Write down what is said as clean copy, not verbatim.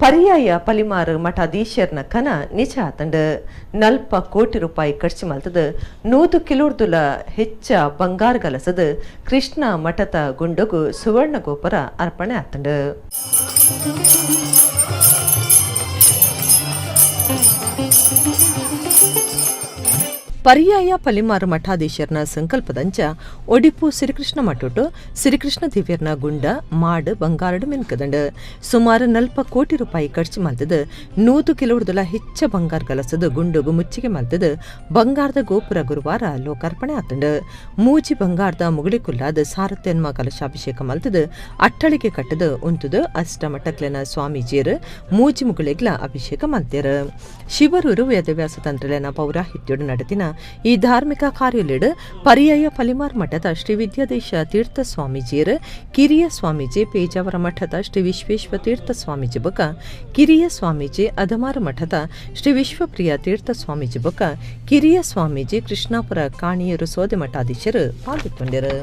ಪರ್ಯಾಯ ಪಲಿಮಾರು ಮಠಾಧೀಶರ್ನ ಕನ ನಿಜ ಆತಂಡು 40 ಕೋಟಿ ರೂಪಾಯಿ ಖರ್ಚು ಮಲ್ತದ 100 ಕಿಲೋರ್ದುಲ ಹೆಚ್ಚ ಬಂಗಾರ ಗಲಸದ ಕೃಷ್ಣ ಮಠದ ಗುಂಡಗು ಸುವರ್ಣ ಗೋಪುರ ಅರ್ಪಣೆ ಆತಂಡು. ಪರ್ಯಾಯ ಪಲಿಮಾರು ಮಠಾಧೀಶರ್ನ ಸಂಕಲ್ಪದಂಚ ಒಡಿಪು ಶ್ರೀಕೃಷ್ಣ ಮಠುಟು ಶ್ರೀಕೃಷ್ಣ ದಿವ್ಯರ್ನ ಗುಂಡ ಮಾಡು ಬಂಗಾರಡು ಮಿನ್ಕದಂಡು ಸುಮಾರು 40 ಕೋಟಿ ರೂಪಾಯಿ ಖರ್ಚು ಮಲ್ತದ 100 ಕಿಲೋರ್ದುಲ ಹೆಚ್ಚ ಬಂಗಾರ ಗಲಸದ ಗುಂಡುಗು ಮುಚ್ಚಿಗೆ ಮಲ್ತದ ಬಂಗಾರದ ಗೋಪುರ ಗುರುವಾರ ಲೋಕಾರ್ಪಣೆ ಆತಂಡು. ಮೂಜಿ ಬಂಗಾರದ ಮುಗುಳಿಕುಲ್ಲಾದ ಸಾರಥ್ಯನ್ಮ ಕಲಶಾಭಿಷೇಕ ಮಲ್ತದ ಅಟ್ಟಳಿಗೆ ಕಟ್ಟದ ಉಂತುದು ಅಷ್ಟಮಠಕ್ಲೆನ ಸ್ವಾಮೀಜಿಯರು ಮೂಜಿ ಮುಗುಳಿಗ್ಲ ಅಭಿಷೇಕ ಮಲ್ತೇರು. ಶಿವರೂರು ವೇದವ್ಯಾಸ ತಂತ್ರಲೆನ ಪೌರಾಹಿತ್ಯೋಡು ನಡೆದಿನ ಈ ಧಾರ್ಮಿಕ ಕಾರ್ಯಲಿಡು ಪರ್ಯಾಯ ಪಲಿಮಾರ್ ಮಠದ ಶ್ರೀ ವಿದ್ಯಾದೇಶ ತೀರ್ಥ ಸ್ವಾಮೀಜಿಯರು ಕಿರಿಯ ಸ್ವಾಮೀಜಿ ಪೇಜಾವರ ಮಠದ ಶ್ರೀ ವಿಶ್ವೇಶ್ವ ತೀರ್ಥ ಸ್ವಾಮೀಜಿ ಬೊಕ ಕಿರಿಯ ಸ್ವಾಮೀಜಿ ಅದಮಾರ ಮಠದ ಶ್ರೀ ವಿಶ್ವಪ್ರಿಯ ತೀರ್ಥ ಸ್ವಾಮೀಜಿ ಬೊಕ ಕಿರಿಯ ಸ್ವಾಮೀಜಿ ಕೃಷ್ಣಾಪುರ ಕಾಣಿಯರು ಸೋದೆ ಮಠಾಧೀಶರು ಪಾಲ್ಗೊಂಡರು.